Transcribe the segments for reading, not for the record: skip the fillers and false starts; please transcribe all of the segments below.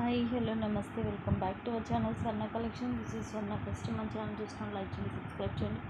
Hi hello నమస్తే welcome back to our channel Swarna collection. This is Swarna. First మన channel చూస్తున్నాను, like చేయండి, subscribe చేయండి,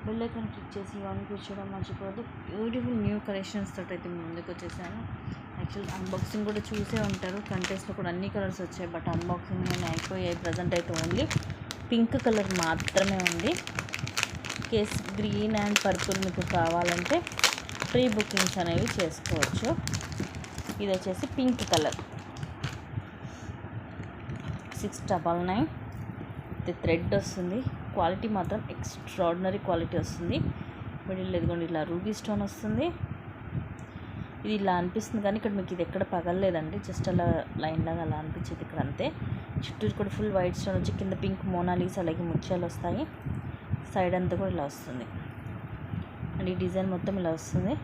bell icon click చేసి on కూర్చోవడం మర్చిపోవద్దు. బ్యూటిఫుల్ న్యూ కలెక్షన్స్ తోటి అయితే ముందుకు వచ్చేసాను. యాక్చువల్ అన్బాక్సింగ్ కూడా చూసే ఉంటారు, కంటెస్ట్లో కూడా అన్ని కలర్స్ వచ్చాయి, బట్ అన్బాక్సింగ్ నేను అయిపోయాయి. ప్రజెంట్ అయితే ఓన్లీ పింక్ కలర్ మాత్రమే ఉంది. కేస్ గ్రీన్ అండ్ పర్పుల్ మీకు కావాలంటే ప్రీ బుకింగ్స్ అనేవి చేసుకోవచ్చు. ఇది వచ్చేసి పింక్ కలర్ 699. ఇది థ్రెడ్ వస్తుంది, క్వాలిటీ మాత్రం ఎక్స్ట్రాడినరీ క్వాలిటీ వస్తుంది. మిడిల్ ఎదుగుండి ఇలా రూబీ స్టోన్ వస్తుంది. ఇది ఇలా అనిపిస్తుంది కానీ ఇక్కడ మీకు ఇది ఎక్కడ పగలలేదండి, జస్ట్ అలా లైన్ లాగా అలా అనిపించేది ఇక్కడ అంతే. చుట్టూరు కూడా ఫుల్ వైట్ స్టోన్ వచ్చి కింద పింక్ మోనాలీస్ అలాగే ముత్యాలు వస్తాయి. సైడ్ అంతా కూడా ఇలా వస్తుంది అండ్ ఈ డిజైన్ మొత్తం ఇలా వస్తుంది.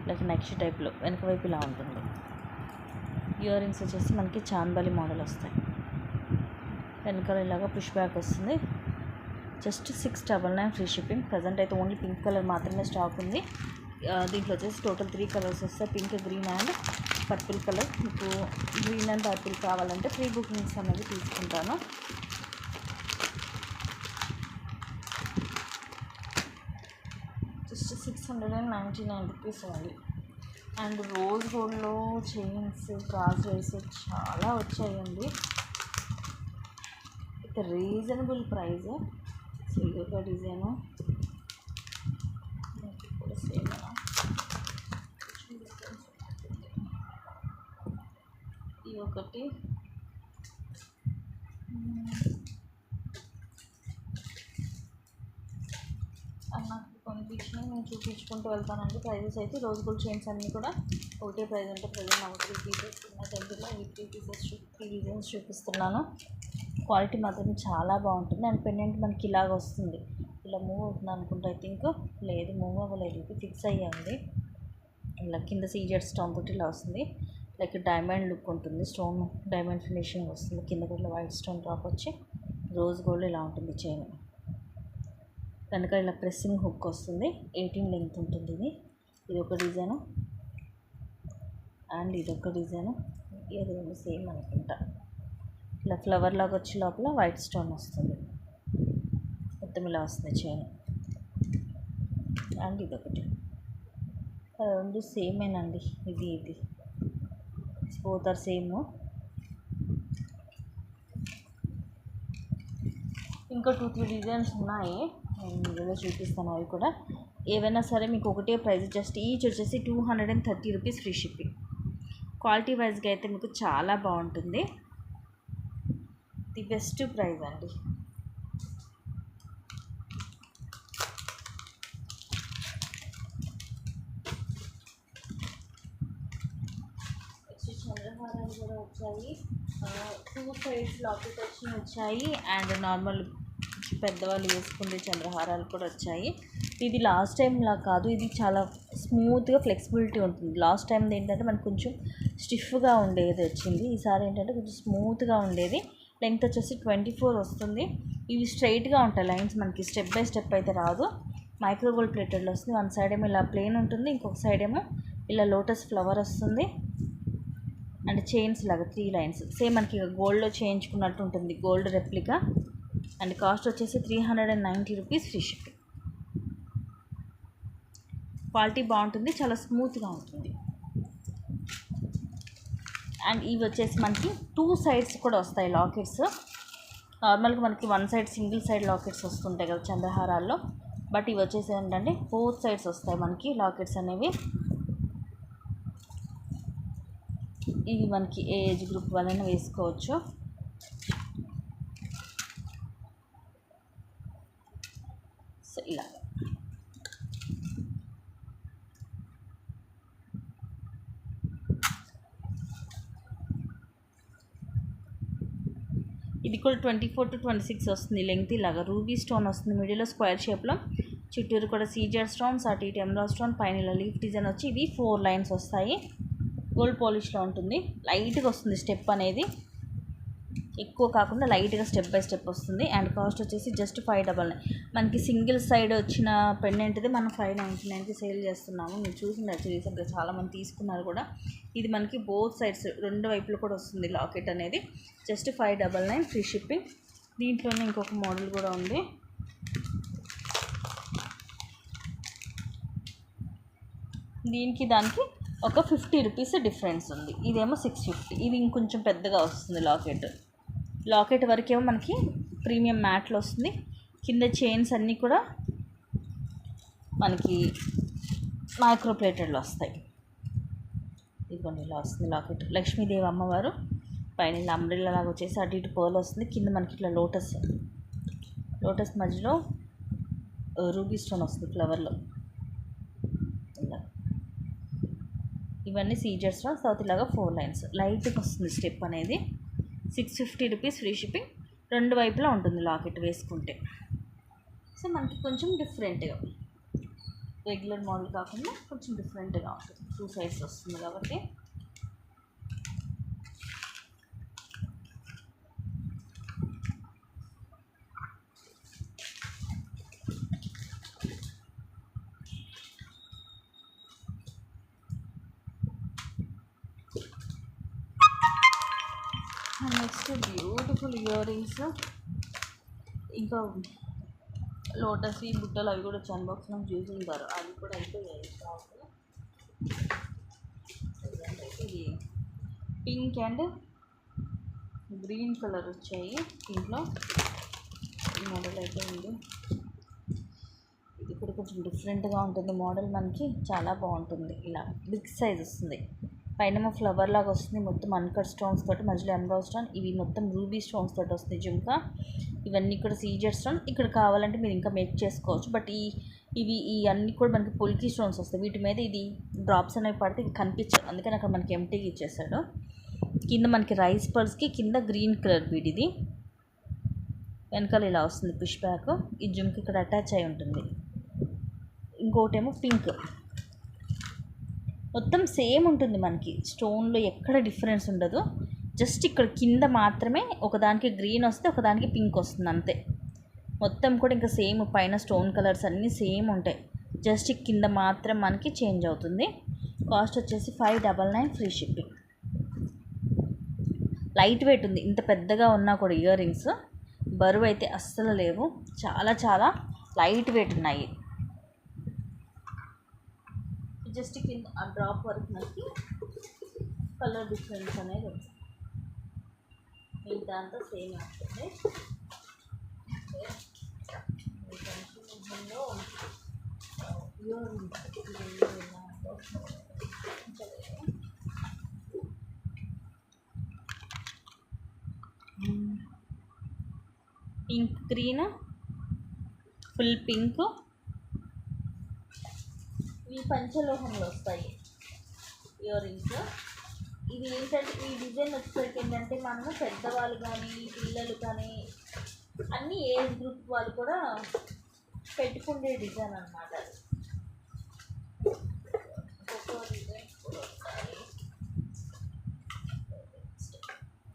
లైక్ నెక్స్ట్ టైప్లో వెనక వైపు ఇలా ఉంటుంది. ఇయర్ రింగ్స్ వచ్చేసి మనకి చాందబాలి మోడల్ వస్తాయి. వెనకాల ఇలాగా పుష్ బ్యాక్ వస్తుంది. Just 699 free shipping. ప్రజెంట్ అయితే ఓన్లీ పింక్ కలర్ మాత్రమే స్టాక్ ఉంది. దీంట్లో వచ్చేసి టోటల్ 3 కలర్స్ వస్తాయి, pink, green and purple colour. మీకు గ్రీన్ అండ్ పర్పుల్ కావాలంటే ప్రీ బుకింగ్స్ అనేది తీసుకుంటాను. Just 699 rupees only. And rose గోల్డ్లో చైన్స్, బ్రాస్లెట్స్ చాలా వచ్చాయండి. ఇక రీజనబుల్ ప్రైస్. సో ఇది ఒక డిజైను కూడా సేమ్. ఇది ఒకటి, నాకు కనిపించినవి నేను చూపించుకుంటూ వెళ్తానండి. ప్రైజెస్ అయితే రోజ్ గోల్డ్ చైన్స్ అన్నీ కూడా ఒకటే ప్రైస్ అంటే ప్రజెంట్ నాకు 3 పీసెస్ ఉన్న దగ్గరలో ఈ 3 పీసెస్ 3 డిజైన్స్ చూపిస్తున్నాను. క్వాలిటీ మాత్రం చాలా బాగుంటుంది. అండ్ పెండెంట్ మనకి ఇలాగ వస్తుంది. ఇలా మూవ్ అవుతుంది అనుకుంటే ఐ థింక్, లేదు మూవ్ అవ్వలేదు, ఇది ఫిక్స్ అయ్యింది. ఇలా కింద సీజెడ్ స్టోన్ తోటి ఇలా వస్తుంది. లైక్ డైమండ్ లుక్ ఉంటుంది, స్టోన్ డైమండ్ ఫినిషింగ్ వస్తుంది. కింద కూడా వైట్ స్టోన్ డ్రాప్ వచ్చి రోజ్ గోల్డ్ ఇలా ఉంటుంది చైన్. కనుక ఇలా ప్రెస్సింగ్ హుక్ వస్తుంది, 18 లెంగ్త్ ఉంటుంది. ఇది ఒక డిజైను అండ్ ఇదొక డిజైను. ఇది రెండు సేమ్ అనుకుంటా. ఇలా ఫ్లవర్ లాగా వచ్చి లోపల వైట్ స్టోన్ వస్తుంది, మొత్తం ఇలా వస్తుంది చైన్. అండ్ ఇదొకటి, రెండు సేమేనండి. ఇది బోత్ ఆర్ సేమ్. ఇంకా 2-3 డిజైన్స్ ఉన్నాయి, నేను వీడియోలో చూపిస్తాను. అవి కూడా ఏవైనా సరే మీకు ఒకటే ప్రైస్, జస్ట్ ఈచ్ వచ్చేసి 230 రూపీస్ ఫ్రీ షిప్పింగ్. క్వాలిటీ వైజ్గా అయితే మీకు చాలా బాగుంటుంది. ది బెస్ట్ ప్రైస్ అండి. నెక్స్ట్ చంద్రహారాలు కూడా వచ్చాయి, 2 సైడ్స్ లాకెట్ వచ్చాయి అండ్ నార్మల్ పెద్దవాళ్ళు వేసుకునే చంద్రహారాలు కూడా వచ్చాయి. ఇది లాస్ట్ టైంలా కాదు, ఇది చాలా స్మూత్గా ఫ్లెక్సిబిలిటీ ఉంటుంది. లాస్ట్ టైం ఏంటంటే మనకు కొంచెం స్టిఫ్గా ఉండేది వచ్చింది, ఈసారి ఏంటంటే కొంచెం స్మూత్గా ఉండేది. లెంగ్త్ వచ్చేసి 24 వస్తుంది. ఇవి స్ట్రైట్గా ఉంటాయి లైన్స్, మనకి స్టెప్ బై స్టెప్ అయితే రాదు. మైక్రోగోల్డ్ ప్లేటెడ్లో వస్తుంది. వన్ సైడ్ ఏమో ఇలా ప్లెయిన్ ఉంటుంది, ఇంకొక సైడ్ ఏమో ఇలా లోటస్ ఫ్లవర్ వస్తుంది. అండ్ చైన్స్ లాగా 3 లైన్స్ సేమ్ మనకి గోల్డ్లో చేయించుకున్నట్టు ఉంటుంది, గోల్డ్ రెప్లికా. అండ్ కాస్ట్ వచ్చేసి 390 రూపీస్ ఫ్రీ షిప్పింగ్. క్వాలిటీ బాగుంటుంది, చాలా స్మూత్గా ఉంటుంది. అండ్ ఇవి వచ్చేసి మనకి 2 సైడ్స్ కూడా వస్తాయి లాకెట్స్. నార్మల్గా మనకి 1 సైడ్ సింగిల్ సైడ్ లాకెట్స్ వస్తుంటాయి కదా చంద్రహారాల్లో, బట్ ఇవి వచ్చేసి ఏంటంటే 4 సైడ్స్ వస్తాయి మనకి లాకెట్స్ అనేవి. ఇవి మనకి ఏ ఏజ్ గ్రూప్ వాళ్ళైనా వేసుకోవచ్చు. సో ఇలా ఇది కూడా 24 to 26 వస్తుంది లెంగ్త్. ఇలాగా రూబీ స్టోన్ వస్తుంది, మిడిల్లో స్క్వేర్ షేప్లో, చుట్టూరు కూడా సీజర్ స్టోన్స్, అటు ఇటు ఎమరాల్డ్ స్టోన్, పైన ఇలా లీఫ్ డిజైన్ వచ్చి ఇవి 4 లైన్స్ వస్తాయి. గోల్డ్ పాలిష్లో ఉంటుంది, లైట్గా వస్తుంది స్టెప్ అనేది. ఎక్కువ కాకుండా లైట్గా స్టెప్ బై స్టెప్ వస్తుంది. అండ్ కాస్ట్ వచ్చేసి జస్ట్ 599. మనకి సింగిల్ సైడ్ వచ్చిన పెండెంట్ది మనం 599కి సేల్ చేస్తున్నాము. మీరు చూసిండొచ్చు రీసెంట్గా చాలామంది తీసుకున్నారు కూడా. ఇది మనకి బోత్ సైడ్స్ 2 వైపులు కూడా వస్తుంది లాకెట్ అనేది. Just 599 free shipping. దీంట్లోనే ఇంకొక మోడల్ కూడా ఉంది. దీనికి దానికి ఒక 50 రూపీస్ డిఫరెన్స్ ఉంది. ఇదేమో 650. ఇది ఇంకొంచెం పెద్దగా వస్తుంది లాకెట్ వరకేమో మనకి ప్రీమియం మ్యాట్లో వస్తుంది. కింద చైన్స్ అన్నీ కూడా మనకి మైక్రో ప్లేటెడ్లో వస్తాయి. ఇదిగోండి ఇలా వస్తుంది లాకెట్. లక్ష్మీదేవి అమ్మవారు పైన ఇలా అంబ్రెల్లా లాగా వచ్చేసి అటు ఇటు పర్ల్ వస్తుంది. కింద మనకి ఇట్లా లోటస్ మధ్యలో రూబీ స్టోన్ వస్తుంది ఫ్లవర్లో. ఇవన్నీ సీజర్ స్టోన్. సౌత్ ఇలాగా 4 లైన్స్ లైట్గా వస్తుంది స్టెప్ అనేది. 650 రూపీస్ ఫ్రీ షిప్పింగ్. 2 వైపులా ఉంటుంది లాకెట్ వేసుకుంటే. సో మనకి కొంచెం డిఫరెంట్గా, రెగ్యులర్ మోడల్ కాకుండా కొంచెం డిఫరెంట్గా ఉంటుంది. 2 సైడ్స్ వస్తుంది కాబట్టి. నెక్స్ట్ బ్యూటిఫుల్ ఇయర్ రింగ్స్, ఇంకా లోటస్ ఈ బుట్టలు అవి కూడా వచ్చి అన్బాక్స్లో చూసుంటారు. అవి కూడా అయిపోయాయి స్టాక్. ఇది పింక్ అండ్ గ్రీన్ కలర్ వచ్చాయి దీంట్లో. ఈ మోడల్ అయితే ఉంది. ఇది కూడా కొంచెం డిఫరెంట్గా ఉంటుంది మోడల్. మనకి చాలా బాగుంటుంది. ఇలా బిగ్ సైజ్ వస్తుంది. పైన ఫ్లవర్ లాగా వస్తుంది. మొత్తం అన్కట్ స్టోన్స్ తోటి, మధ్యలో ఎమరాల్డ్ స్టోన్. ఇవి మొత్తం రూబీ స్టోన్స్ తోటి వస్తుంది జుంకా. ఇవన్నీ కూడా సీజర్ స్టోన్. ఇక్కడ కావాలంటే మీరు ఇంకా మేక్ చేసుకోవచ్చు. బట్ ఈ అన్నీ కూడా మనకి పుల్కీ స్టోన్స్ వస్తాయి. వీటి మీద ఇది డ్రాప్స్ అనేవి పడితే ఇది కనిపించదు. అందుకని అక్కడ మనకి ఎంటీగా ఇచ్చేసాడు. కింద మనకి రైస్ పర్స్కి కింద గ్రీన్ కలర్ బీడ్. ఇది వెనకాల ఇలా వస్తుంది పుష్ బ్యాక్. ఈ జుంకి ఇక్కడ అటాచ్ అయి ఉంటుంది. ఇంకోటేమో పింక్. మొత్తం సేమ్ ఉంటుంది మనకి. స్టోన్లో ఎక్కడ డిఫరెన్స్ ఉండదు. జస్ట్ ఇక్కడ కింద మాత్రమే ఒకదానికి గ్రీన్ వస్తే ఒకదానికి పింక్ వస్తుంది అంతే. మొత్తం కూడా ఇంకా సేమ్ పైన స్టోన్ కలర్స్ అన్నీ సేమ్ ఉంటాయి. జస్ట్ కింద మాత్రం మనకి చేంజ్ అవుతుంది. కాస్ట్ వచ్చేసి 599 ఫ్రీ షిప్పింగ్. లైట్ వెయిట్ ఉంది. ఇంత పెద్దగా ఉన్నా కూడా ఇయర్ రింగ్స్ బరువు అయితే అస్సలు లేవు. చాలా చాలా లైట్ వెయిట్ ఉన్నాయి. జస్ట్ కింద ఆ డ్రాప్ వరకు మనకి కలర్ డిఫరెన్స్ అనేది ఉంది. మిగతా అంతా సేమ్ ఉంటుంది. Pink green, full pink. ఇవి పంచలోహంలో వస్తాయి ఇయర్ రింగ్స్. ఇది ఏంటంటే ఈ డిజైన్ వచ్చేసరికి ఏంటంటే మనము పెద్దవాళ్ళు కానీ పిల్లలు కానీ అన్ని ఏజ్ గ్రూప్ వాళ్ళు కూడా పెట్టుకునే డిజైన్ అన్నమాట. ఒక్కొక్క డిజైన్ కూడా వస్తాయి.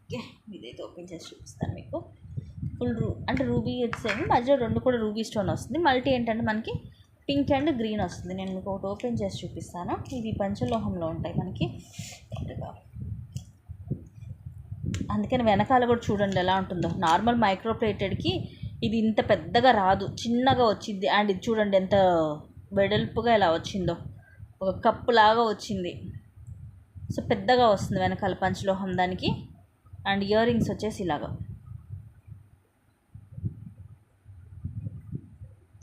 ఓకే, ఇదైతే ఓపెన్ చేసి చూపిస్తాను మీకు. ఫుల్ అంటే రూబీ వచ్చేసి మధ్యలో 2 కూడా రూబీ స్టోన్ వస్తుంది. మల్టీ ఏంటంటే మనకి పింక్ అండ్ గ్రీన్ వస్తుంది. నేను మీకు ఒకటి ఓపెన్ చేసి చూపిస్తాను. ఇవి పంచలోహంలో ఉంటాయి మనకి. అందుకని వెనకాల కూడా చూడండి ఎలా ఉంటుందో. నార్మల్ మైక్రో ప్లేటెడ్కి ఇది ఇంత పెద్దగా రాదు, చిన్నగా వచ్చింది. అండ్ ఇది చూడండి ఎంత వెడల్పుగా ఎలా వచ్చిందో, ఒక కప్పు లాగా వచ్చింది. సో పెద్దగా వస్తుంది వెనకాల పంచలోహం దానికి. అండ్ ఇయర్ రింగ్స్ వచ్చేసి ఇలాగా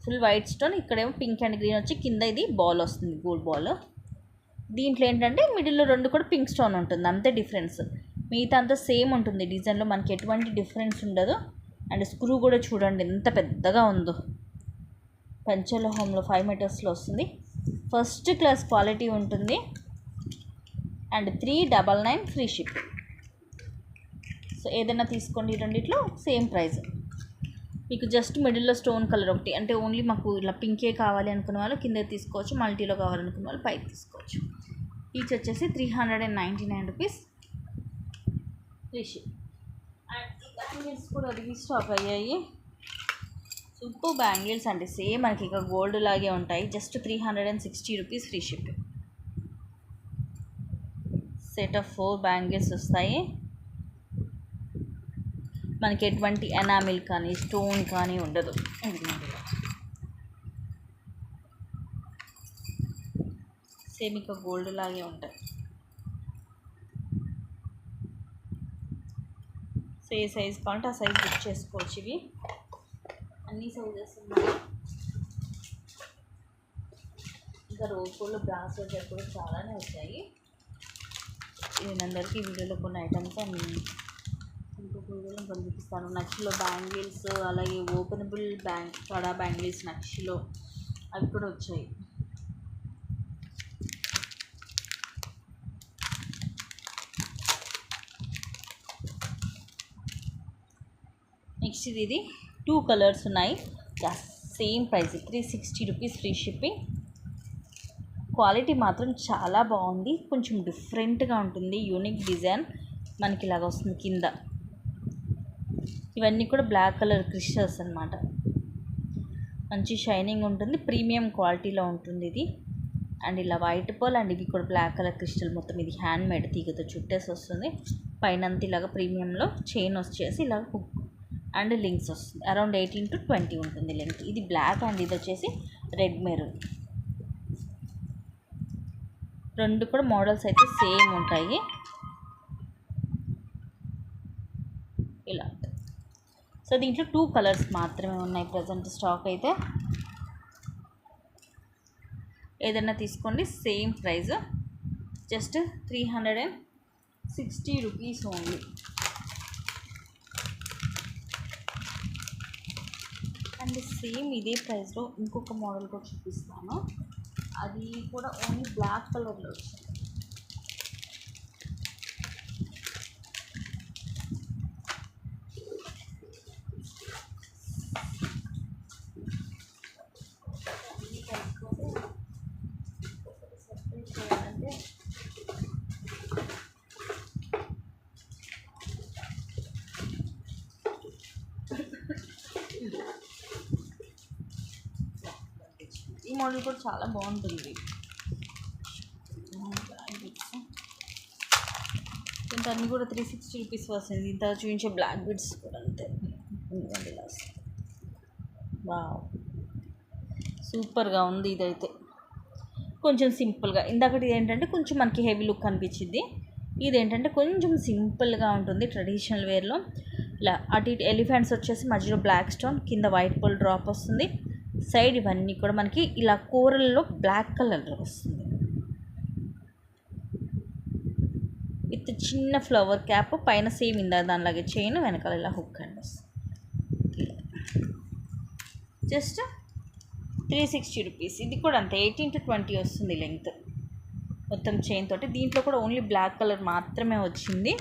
ఫుల్ వైట్ స్టోన్. ఇక్కడేమో పింక్ అండ్ గ్రీన్ వచ్చి కింద ఇది బాల్ వస్తుంది, గోల్డ్ బాల్. దీంట్లో ఏంటంటే మిడిల్లో 2 కూడా పింక్ స్టోన్ ఉంటుంది, అంతే డిఫరెన్స్. మిగతా అంతా సేమ్ ఉంటుంది డిజైన్లో, మనకి ఎటువంటి డిఫరెన్స్ ఉండదు. అండ్ స్క్రూ కూడా చూడండి ఎంత పెద్దగా ఉందో. పంచలోహంలో 5 మీటర్స్లో వస్తుంది. ఫస్ట్ క్లాస్ క్వాలిటీ ఉంటుంది. And 399 free shipping. సో ఏదైనా తీసుకోండి, ఈ రెండిట్లో సేమ్ ప్రైస్. మీకు జస్ట్ మిడిల్లో స్టోన్ కలర్ ఒకటి అంటే ఓన్లీ మాకు ఇలా పింకే కావాలి అనుకున్న వాళ్ళు కింద తీసుకోవచ్చు, మల్టీలో కావాలనుకున్న వాళ్ళు పైకి తీసుకోవచ్చు. ఈచ్ వచ్చేసి 399 రూపీస్ ఫ్రీ షిప్. అండ్ ఈ బ్యాంగిల్స్ కూడా రీస్టాక్ అయ్యాయి. సూపర్ బ్యాంగిల్స్ అండి, సేమ్ మనకి ఇక గోల్డ్ లాగే ఉంటాయి. Just 360 rupees free shipping. Set of 4 bangles వస్తాయి. మనకి ఎటువంటి ఎనామిల్ కానీ స్టోన్ కానీ ఉండదు. సేమ్ ఇక గోల్డ్ లాగే ఉంటాయి. సో ఏ సైజ్ కావాలంటే ఆ సైజ్ బుక్ చేసుకోవచ్చు. ఇవి అన్ని సైజెస్ ఉన్నాయి. ఇంకా రోజుల్లో బ్రాస్లెట్ కూడా చాలానే వచ్చాయి. నేను అందరికీ వీడియోలో కొన్ని ఐటమ్స్ ఇంకొక వీడియోలో పంపిస్తాను. నక్షిలో బ్యాంగిల్స్, అలాగే ఓపెనబుల్ కడా బ్యాంగిల్స్ నక్షిలో అవి కూడా వచ్చాయి. నెక్స్ట్ ఇది 2 కలర్స్ ఉన్నాయి. Same price 360 rupees free shipping. Quality మాత్రం చాలా బాగుంది. కొంచెం డిఫరెంట్గా ఉంటుంది. యూనిక్ డిజైన్ మనకి ఇలాగ వస్తుంది కింద. ఇవన్నీ కూడా బ్లాక్ కలర్ క్రిస్టల్స్ అన్నమాట. మంచి షైనింగ్ ఉంటుంది. ప్రీమియం క్వాలిటీలో ఉంటుంది ఇది. అండ్ ఇలా వైట్ పర్ల్ అండ్ ఇవి కూడా బ్లాక్ కలర్ క్రిస్టల్. మొత్తం ఇది హ్యాండ్ మేడ్ తీగతో చుట్టేసి వస్తుంది. పైన అంతా ఇలాగ ప్రీమియంలో చైన్ వచ్చేసి ఇలాగ హుక్ అండ్ లింక్స్ వస్తుంది. అరౌండ్ 18 to 20 ఉంటుంది లెంత్. ఇది బ్లాక్ అండ్ ఇది వచ్చేసి రెడ్ మెరూన్. రెండు కూడా మోడల్స్ అయితే సేమ్ ఉంటాయి. ఇలా సో దీంట్లో 2 కలర్స్ మాత్రమే ఉన్నాయి ప్రజెంట్ స్టాక్ అయితే. ఏదైనా తీసుకోండి. Same price just 360 rupees only. And same ఇదే ప్రైస్లో ఇంకొక మోడల్ కూడా చూపిస్తాను. అది కూడా ఓన్లీ బ్లాక్ కలర్లో వచ్చింది. ఈ మోడల్ కూడా చాలా బాగుంటుంది. ఇంత అన్నీ కూడా 360 రూపీస్ వస్తుంది. ఇంత చూపించే బ్లాక్ బిడ్స్ కూడా అంతే. వావ్, సూపర్గా ఉంది. ఇదైతే కొంచెం సింపుల్గా, ఇందాకటి ఏంటంటే కొంచెం మనకి హెవీ లుక్ అనిపించింది. ఇదేంటంటే కొంచెం సింపుల్గా ఉంటుంది. ట్రెడిషనల్ వేర్లో ఇలా అటు ఇటు ఎలిఫెంట్స్ వచ్చేసి మధ్యలో బ్లాక్ స్టోన్, కింద వైట్ పోల్ డ్రాప్ వస్తుంది. సైడ్ ఇవన్నీ కూడా మనకి ఇలా కూరల్లో బ్లాక్ కలర్లో వస్తుంది. విత్ చిన్న ఫ్లవర్ క్యాప్, పైన సేమ్ ఇందా దానిలాగే చైన్, వెనకాల ఇలా హుక్ అండ్ వస్తుంది. Just 360 rupees. ఇది కూడా అంతే 18 to 20 వస్తుంది లెంగ్త్ మొత్తం చైన్ తోటి. దీంట్లో కూడా ఓన్లీ బ్లాక్ కలర్ మాత్రమే వచ్చింది.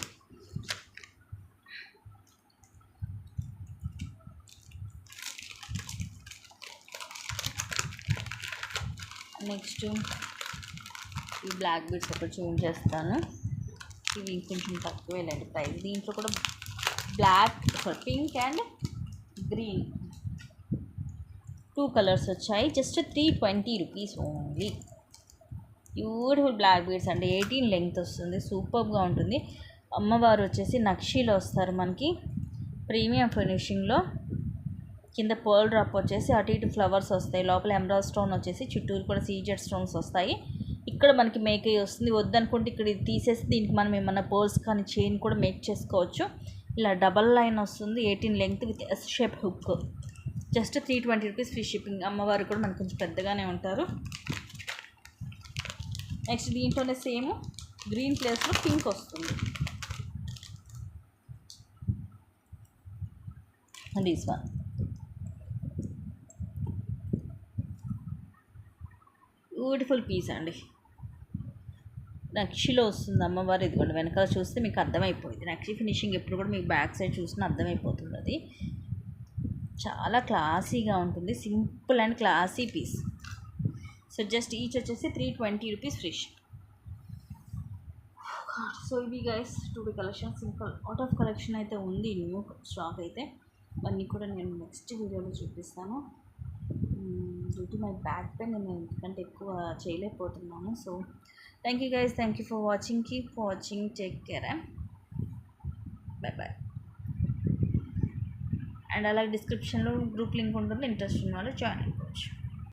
నెక్స్ట్ ఈ బ్లాక్ బీడ్స్ ఒకటి చూపించేస్తాను. ఇవి కొంచెం తక్కువేలండి ప్రైస్. దీంట్లో కూడా పింక్ అండ్ గ్రీన్ 2 కలర్స్ వచ్చాయి. Just 320 rupees only. Beautiful black beads అండి. 18 లెంగ్త్ వస్తుంది. సూపర్గా ఉంటుంది. అమ్మవారు వచ్చేసి నక్షీలో వస్తారు మనకి. ప్రీమియం ఫినిషింగ్లో కింద పర్ల్ డ్రాప్ వచ్చేసి అటు ఇటు ఫ్లవర్స్ వస్తాయి. లోపల ఎమరాల్డ్ స్టోన్ వచ్చేసి చుట్టూరు కూడా సీజెడ్ స్టోన్స్ వస్తాయి. ఇక్కడ మనకి మేక్ అయ్యి వస్తుంది. వద్దనుకుంటే ఇక్కడ ఇది తీసేసి దీనికి మనం ఏమన్నా పర్ల్స్ కానీ చైన్ కూడా మేక్ చేసుకోవచ్చు. ఇలా డబల్ లైన్ వస్తుంది. 18 length with S shape hook. Just 320 rupees free shipping. అమ్మవారు కూడా మనకు కొంచెం పెద్దగానే ఉంటారు. నెక్స్ట్ దీంట్లోనే సేమ్ గ్రీన్ ప్లేస్లో పింక్ వస్తుంది. దిస్ వన్ బ్యూటిఫుల్ పీస్ అండి. నక్షిలో వస్తుంది అమ్మవారు. ఇదిగోండి వెనకాల చూస్తే మీకు అర్థమైపోయింది. నక్షి ఫినిషింగ్ ఎప్పుడు కూడా మీకు బ్యాక్ సైడ్ చూసినా అర్థమైపోతుంది. అది చాలా క్లాసీగా ఉంటుంది. Simple and classy piece. So just each వచ్చేసి 320 రూపీస్ ఫ్రీ. సో ఇవి గైస్ టుడే కలెక్షన్స్. ఇంకా అవుట్ ఆఫ్ కలెక్షన్ అయితే ఉంది, న్యూ స్టాక్ అయితే. అన్నీ కూడా నేను నెక్స్ట్ వీడియోలో చూపిస్తాను. Due to my back pain నేను ఎందుకంటే ఎక్కువ చేయలేకపోతున్నాను. So thank you guys, thank you for watching, keep watching, take care and bye bye. And అలాగే డిస్క్రిప్షన్లో గ్రూప్ లింక్ ఉంటుంది, ఇంట్రెస్ట్ ఉన్న వాళ్ళు జాయిన్ అయిపోవచ్చు.